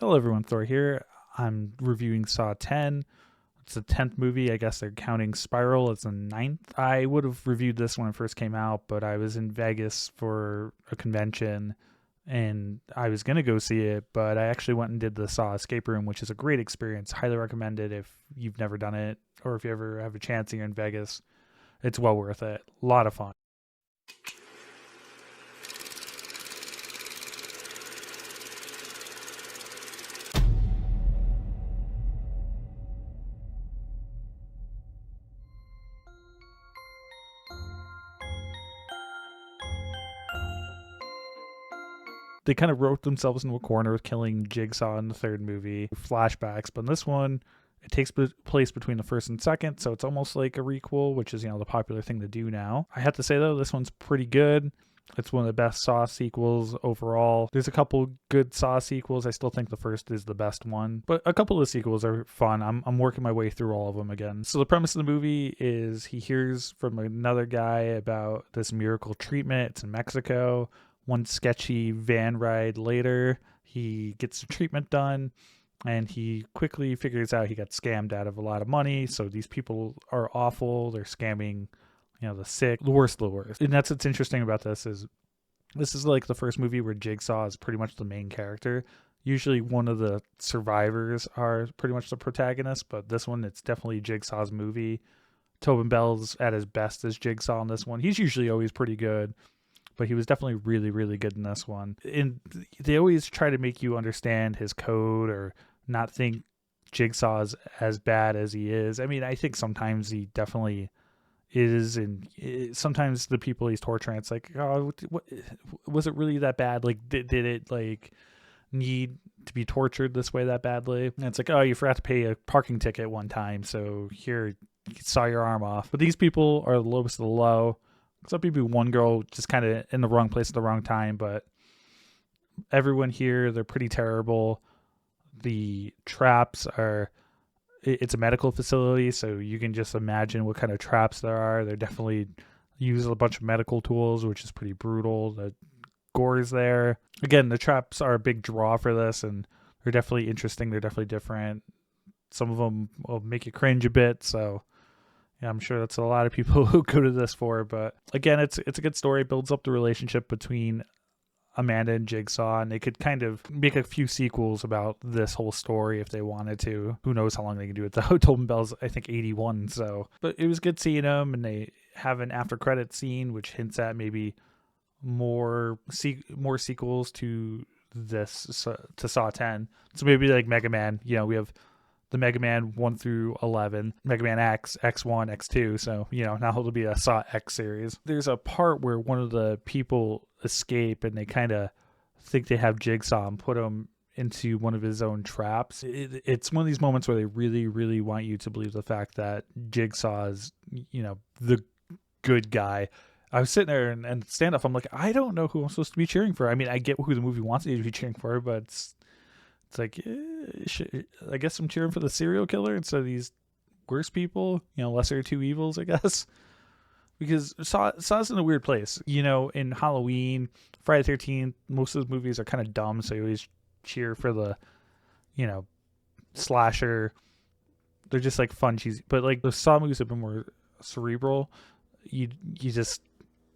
Hello everyone, Thor here. I'm reviewing Saw 10. It's the 10th movie. I guess they're counting Spiral as the ninth. I would have reviewed this when it first came out, but I was in Vegas for a convention and I was going to go see it, but I actually went and did the Saw Escape Room, which is a great experience. Highly recommend it if you've never done it or if you ever have a chance and you're in Vegas. It's well worth it. A lot of fun. They kind of wrote themselves into a corner with killing Jigsaw in the third movie, flashbacks, but in this one, it takes place between the first and second, so it's almost like a requel, which is, the popular thing to do now. I have to say, though, this one's pretty good. It's one of the best Saw sequels overall. There's a couple good Saw sequels. I still think the first is the best one, but a couple of the sequels are fun. I'm working my way through all of them again. So the premise of the movie is he hears from another guy about this miracle treatment. It's in Mexico. One sketchy van ride later, he gets the treatment done and he quickly figures out he got scammed out of a lot of money. So these people are awful. They're scamming, the sick, the worst of the worst. And that's what's interesting about this is like the first movie where Jigsaw is pretty much the main character. Usually one of the survivors are pretty much the protagonist, but this one, it's definitely Jigsaw's movie. Tobin Bell's at his best as Jigsaw in this one. He's usually always pretty good, but he was definitely really, really good in this one. And they always try to make you understand his code or not think Jigsaw's as bad as he is. I mean, I think sometimes he definitely is, and sometimes the people he's torturing, it's like, oh, what was it really that bad? Like, did it like need to be tortured this way that badly? And it's like, oh, you forgot to pay a parking ticket one time, so here, you saw your arm off. But these people are the lowest of the low. Some people, one girl just kind of in the wrong place at the wrong time, but everyone here, they're pretty terrible. The traps are, it's a medical facility, so you can just imagine what kind of traps there are. They definitely use a bunch of medical tools, which is pretty brutal. The gore is there. Again, the traps are a big draw for this, and they're definitely interesting. They're definitely different. Some of them will make you cringe a bit, so yeah, I'm sure that's a lot of people who go to this for, but again, it's a good story. It builds up the relationship between Amanda and Jigsaw, and they could kind of make a few sequels about this whole story if they wanted to. Who knows how long they can do it though? Tobin Bell's, I think, 81, so. But it was good seeing them, and they have an after credit scene which hints at maybe more sequels to this, to Saw 10. So maybe like Mega Man, we have the Mega Man 1 through 11, Mega Man X, X1, X2. So, now it'll be a Saw X series. There's a part where one of the people escape and they kind of think they have Jigsaw and put him into one of his own traps. It's one of these moments where they really, really want you to believe the fact that Jigsaw is, the good guy. I was sitting there and stand up. I'm like, I don't know who I'm supposed to be cheering for. I mean, I get who the movie wants me to be cheering for, but it's like, I guess I'm cheering for the serial killer instead of these worse people, lesser of two evils, I guess. Because Saw's in a weird place. In Halloween, Friday the 13th, most of those movies are kind of dumb, so you always cheer for the, slasher. They're just like fun, cheesy. But like the Saw movies have been more cerebral. You just,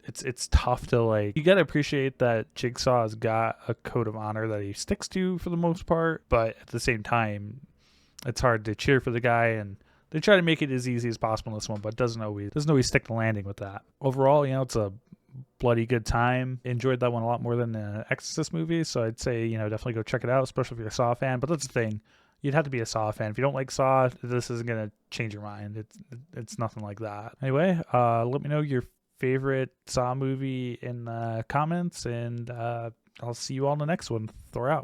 it's tough to like, you gotta appreciate that Jigsaw's got a code of honor that he sticks to for the most part, but at the same time it's hard to cheer for the guy, and they try to make it as easy as possible in this one, but doesn't always stick the landing with that. Overall, it's a bloody good time. Enjoyed that one a lot more than the Exorcist movie, so I'd say definitely go check it out, especially if you're a Saw fan. But that's the thing, you'd have to be a Saw fan. If you don't like Saw, this isn't gonna change your mind. It's nothing like that. Anyway, let me know your favorite Saw movie in the comments, and I'll see you all in the next one. Thor out.